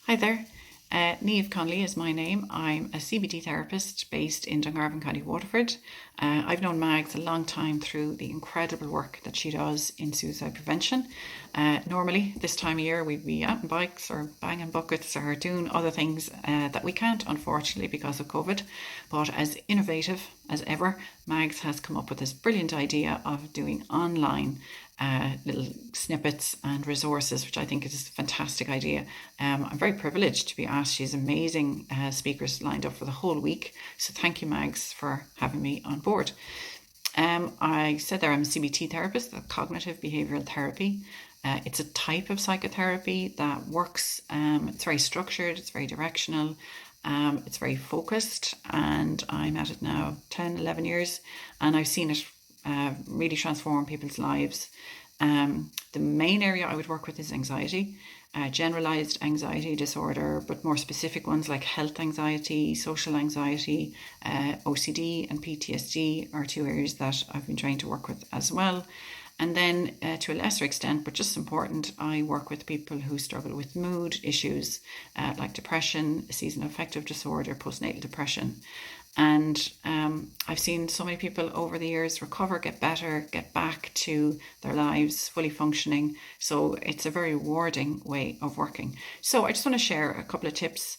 Hi there. Niamh Connolly is my name. I'm a CBT therapist based in Dungarvan, County Waterford. I've known Mags a long time through the incredible work that she does in suicide prevention. Normally, this time of year, we'd be out on bikes or banging buckets or doing other things that we can't, unfortunately, because of COVID. But as innovative as ever, Mags has come up with this brilliant idea of doing online little snippets and resources, which I think is a fantastic idea. I'm very privileged to be asked. She's amazing speakers lined up for the whole week. So thank you, Mags, for having me on board. I said there I'm a CBT therapist, cognitive behavioural therapy. It's a type of psychotherapy that works. It's very structured, it's very directional. It's very focused, and I'm at it now 10, 11 years, and I've seen it really transform people's lives. The main area I would work with is anxiety, generalized anxiety disorder, but more specific ones like health anxiety, social anxiety, OCD and PTSD are two areas that I've been trained to work with as well. And then to a lesser extent, but just important, I work with people who struggle with mood issues like depression, seasonal affective disorder, postnatal depression. And I've seen so many people over the years recover, get better, get back to their lives fully functioning. So it's a very rewarding way of working. So I just want to share a couple of tips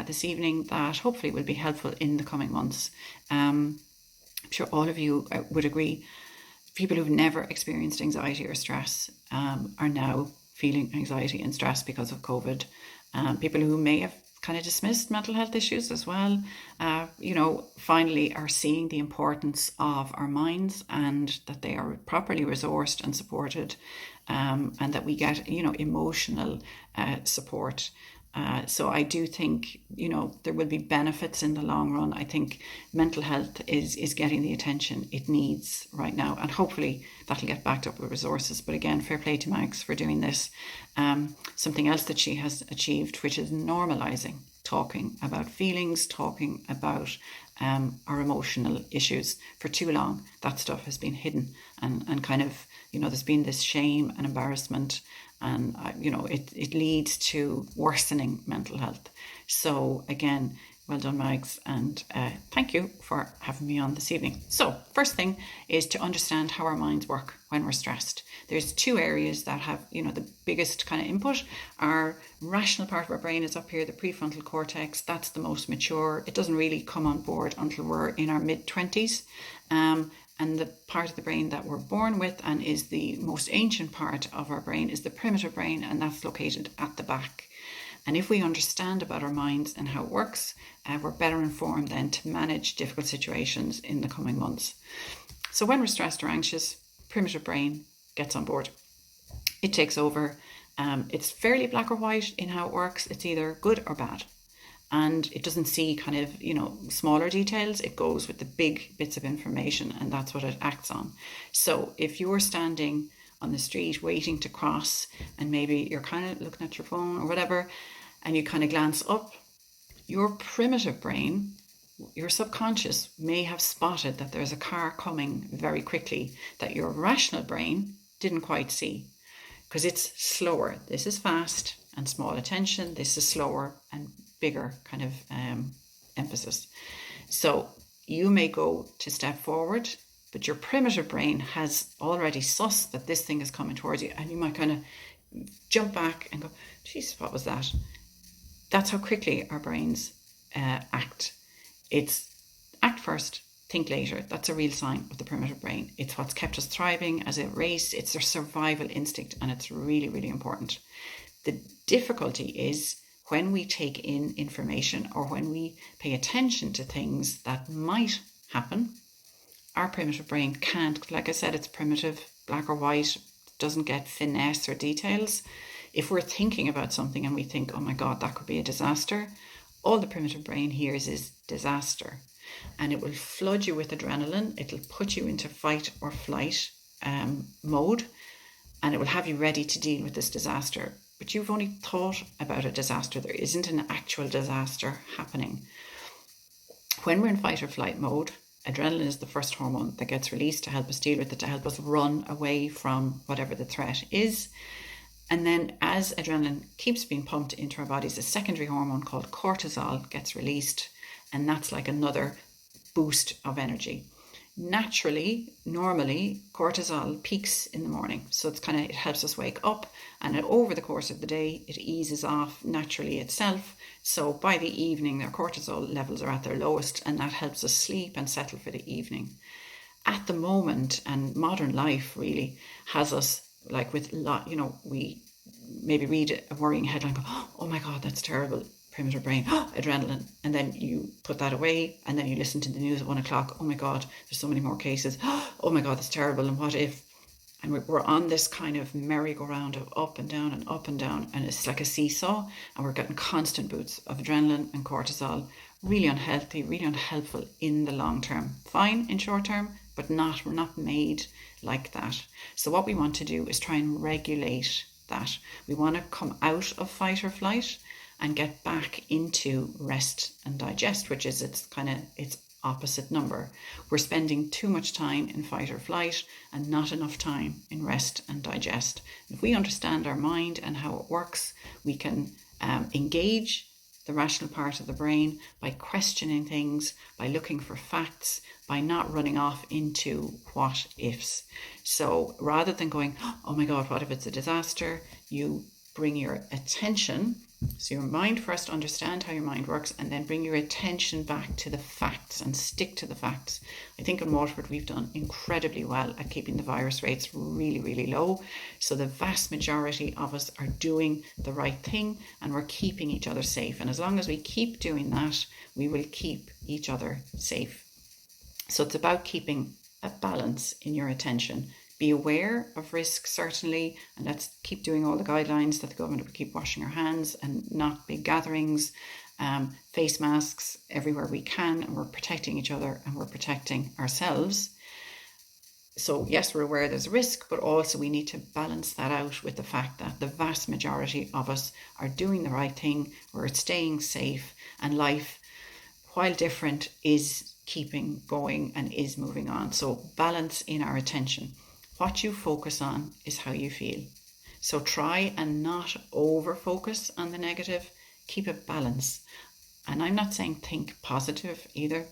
this evening that hopefully will be helpful in the coming months. I'm sure all of you would agree. People who've never experienced anxiety or stress are now feeling anxiety and stress because of COVID. People who may have kind of dismissed mental health issues as well, finally are seeing the importance of our minds and that they are properly resourced and supported, and that we get, emotional support. So I do think, there will be benefits in the long run. I think mental health is getting the attention it needs right now, and hopefully that'll get backed up with resources. But again, fair play to Mags for doing this. Something else that she has achieved, which is normalizing talking about feelings, talking about our emotional issues. For too long, that stuff has been hidden and kind of, there's been this shame and embarrassment, and it leads to worsening mental health. So again, well done, Mags, and thank you for having me on this evening. So first thing is to understand how our minds work when we're stressed. There's two areas that have, the biggest kind of input. Our rational part of our brain is up here, the prefrontal cortex. That's the most mature. It doesn't really come on board until we're in our mid-20s. And the part of the brain that we're born with and is the most ancient part of our brain is the primitive brain, and that's located at the back. And if we understand about our minds and how it works, we're better informed then to manage difficult situations in the coming months. So when we're stressed or anxious, primitive brain gets on board. It takes over. It's fairly black or white in how it works. It's either good or bad. And it doesn't see kind of, smaller details. It goes with the big bits of information, and that's what it acts on. So if you're standing on the street waiting to cross, and maybe you're kind of looking at your phone or whatever, and you kind of glance up, your primitive brain, your subconscious may have spotted that there's a car coming very quickly that your rational brain didn't quite see, because it's slower. This is fast and small attention. This is slower and bigger kind of emphasis. So you may go to step forward, but your primitive brain has already sussed that this thing is coming towards you, and you might kind of jump back and go, geez, what was that? That's how quickly our brains act. It's act first, think later. That's a real sign of the primitive brain. It's what's kept us thriving as a race. It's our survival instinct, and it's really, really important. The difficulty is when we take in information or when we pay attention to things that might happen. Our primitive brain can't, like I said, it's primitive, black or white, doesn't get finesse or details. If we're thinking about something and we think, oh my God, that could be a disaster, all the primitive brain hears is disaster. And it will flood you with adrenaline. It'll put you into fight or flight mode, and it will have you ready to deal with this disaster. But you've only thought about a disaster. There isn't an actual disaster happening. When we're in fight or flight mode, adrenaline is the first hormone that gets released to help us deal with it, to help us run away from whatever the threat is. And then as adrenaline keeps being pumped into our bodies, a secondary hormone called cortisol gets released, and that's like another boost of energy. Normally, cortisol peaks in the morning. So it helps us wake up, and over the course of the day, it eases off naturally itself. So by the evening, their cortisol levels are at their lowest, and that helps us sleep and settle for the evening. At the moment, and modern life really has us like we maybe read a worrying headline, go, oh my God, that's terrible. Primitive brain, adrenaline, and then you put that away, and then you listen to the news at 1 o'clock. Oh my God, there's so many more cases. Oh my God, that's terrible. And what if? And we're on this kind of merry-go-round of up and down and up and down, and it's like a seesaw, and we're getting constant boosts of adrenaline and cortisol. Really unhealthy, really unhelpful in the long term. Fine in short term, but we're not made like that. So what we want to do is try and regulate that. We want to come out of fight or flight and get back into rest and digest, which is its opposite number. We're spending too much time in fight or flight and not enough time in rest and digest. If we understand our mind and how it works, we can engage the rational part of the brain by questioning things, by looking for facts, by not running off into what ifs. So rather than going, oh my God, what if it's a disaster? You bring your attention. So your mind first, understand how your mind works, and then bring your attention back to the facts and stick to the facts. I think in Waterford we've done incredibly well at keeping the virus rates really, really low. So the vast majority of us are doing the right thing, and we're keeping each other safe. And as long as we keep doing that, we will keep each other safe. So it's about keeping a balance in your attention. Be aware of risk, certainly, and let's keep doing all the guidelines that the government will keep washing our hands and not big gatherings, face masks everywhere we can, and we're protecting each other and we're protecting ourselves. So yes, we're aware there's risk, but also we need to balance that out with the fact that the vast majority of us are doing the right thing, we're staying safe, and life, while different, is keeping going and is moving on. So balance in our attention. What you focus on is how you feel. So try and not over-focus on the negative. Keep a balance. And I'm not saying think positive either.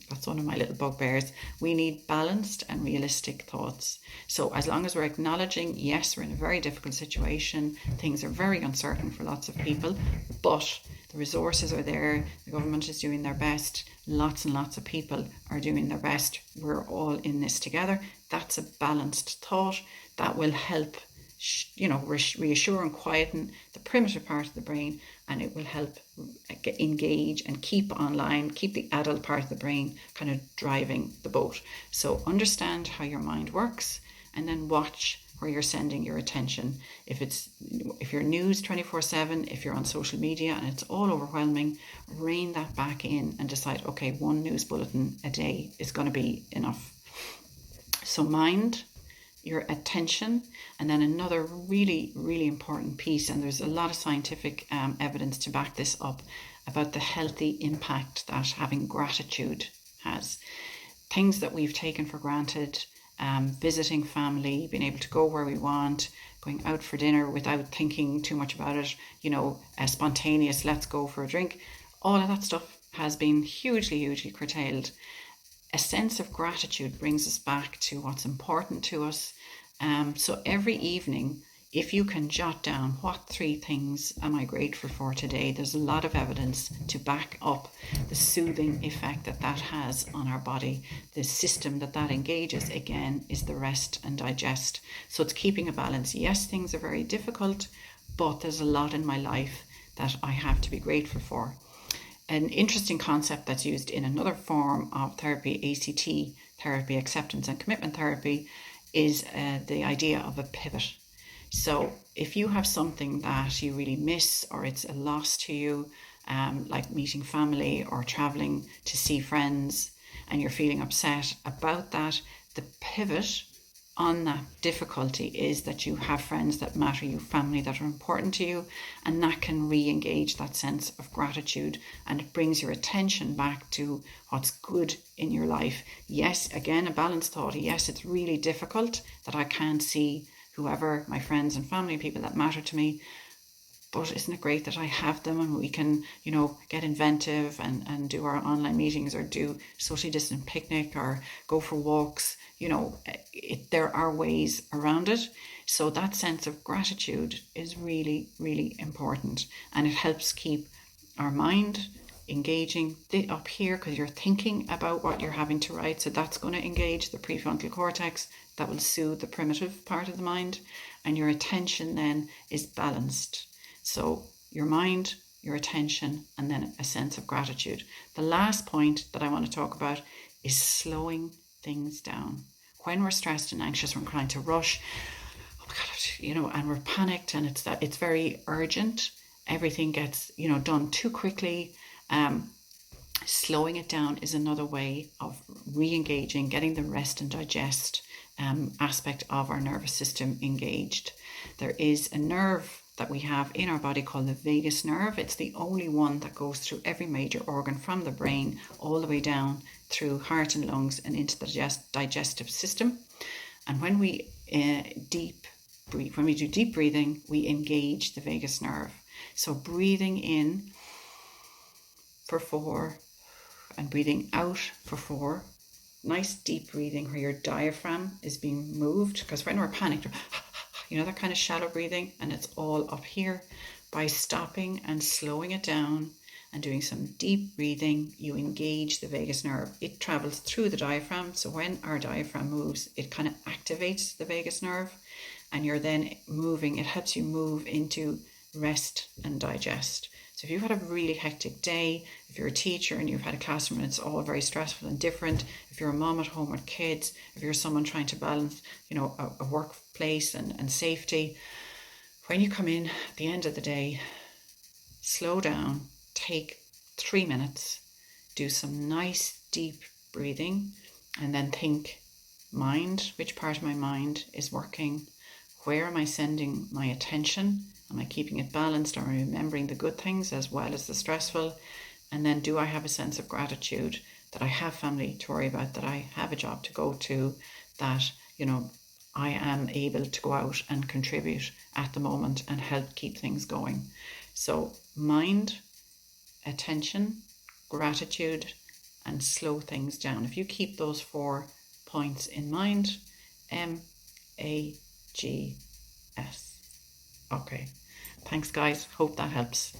That's one of my little bugbears. We need balanced and realistic thoughts. So as long as we're acknowledging, yes, we're in a very difficult situation, things are very uncertain for lots of people, but the resources are there, the government is doing their best, lots and lots of people are doing their best, we're all in this together. That's a balanced thought that will help reassure and quieten the primitive part of the brain, and it will help engage and keep online, keep the adult part of the brain kind of driving the boat. So understand how your mind works, and then watch where you're sending your attention. If you're news 24/7, if you're on social media and it's all overwhelming, rein that back in and decide, okay, one news bulletin a day is going to be enough. So mind your attention. And then another really, really important piece, and there's a lot of scientific evidence to back this up, about the healthy impact that having gratitude has. Things that we've taken for granted, visiting family, being able to go where we want, going out for dinner without thinking too much about it, a spontaneous let's go for a drink, all of that stuff has been hugely, hugely curtailed. A sense of gratitude brings us back to what's important to us. So every evening, if you can jot down what 3 things am I grateful for today, there's a lot of evidence to back up the soothing effect that has on our body. The system that engages, again, is the rest and digest. So it's keeping a balance. Yes, things are very difficult, but there's a lot in my life that I have to be grateful for. An interesting concept that's used in another form of therapy, ACT therapy, acceptance and commitment therapy, is the idea of a pivot. So if you have something that you really miss, or it's a loss to you, like meeting family or traveling to see friends, and you're feeling upset about that, the pivot on that difficulty is that you have friends that matter, you family that are important to you, and that can re-engage that sense of gratitude, and it brings your attention back to what's good in your life. Yes, again, a balanced thought. Yes, it's really difficult that I can't see whoever, my friends and family, people that matter to me. But isn't it great that I have them and we can, get inventive and do our online meetings or do socially distant picnic or go for walks? There are ways around it. So that sense of gratitude is really, really important. And it helps keep our mind engaging up here because you're thinking about what you're having to write. So that's going to engage the prefrontal cortex. That will soothe the primitive part of the mind. And your attention then is balanced. So your mind, your attention, and then a sense of gratitude. The last point that I want to talk about is slowing things down. When we're stressed and anxious, we're trying to rush, oh my God, and we're panicked, and it's very urgent. Everything gets, done too quickly. Slowing it down is another way of re-engaging, getting the rest and digest aspect of our nervous system engaged. There is a nerve that we have in our body called the vagus nerve. It's the only one that goes through every major organ from the brain all the way down through heart and lungs and into the digestive system. And when we do deep breathing, we engage the vagus nerve. So breathing in for 4 and breathing out for 4. Nice deep breathing where your diaphragm is being moved, because when we're panicked, that kind of shallow breathing, and it's all up here. By stopping and slowing it down and doing some deep breathing, you engage the vagus nerve. It travels through the diaphragm, so when our diaphragm moves, it kind of activates the vagus nerve, and you're then moving. It helps you move into rest and digest. So if you've had a really hectic day, if you're a teacher and you've had a classroom and it's all very stressful and different, if you're a mom at home with kids, if you're someone trying to balance, a workplace and safety, when you come in at the end of the day, slow down, take 3 minutes, do some nice deep breathing, and then think, mind, which part of my mind is working? Where am I sending my attention? Am I keeping it balanced? Am I remembering the good things as well as the stressful? And then do I have a sense of gratitude that I have family to worry about, that I have a job to go to, that, I am able to go out and contribute at the moment and help keep things going. So mind, attention, gratitude, and slow things down. If you keep those 4 points in mind, MAGS. Okay. Thanks, guys. Hope that helps.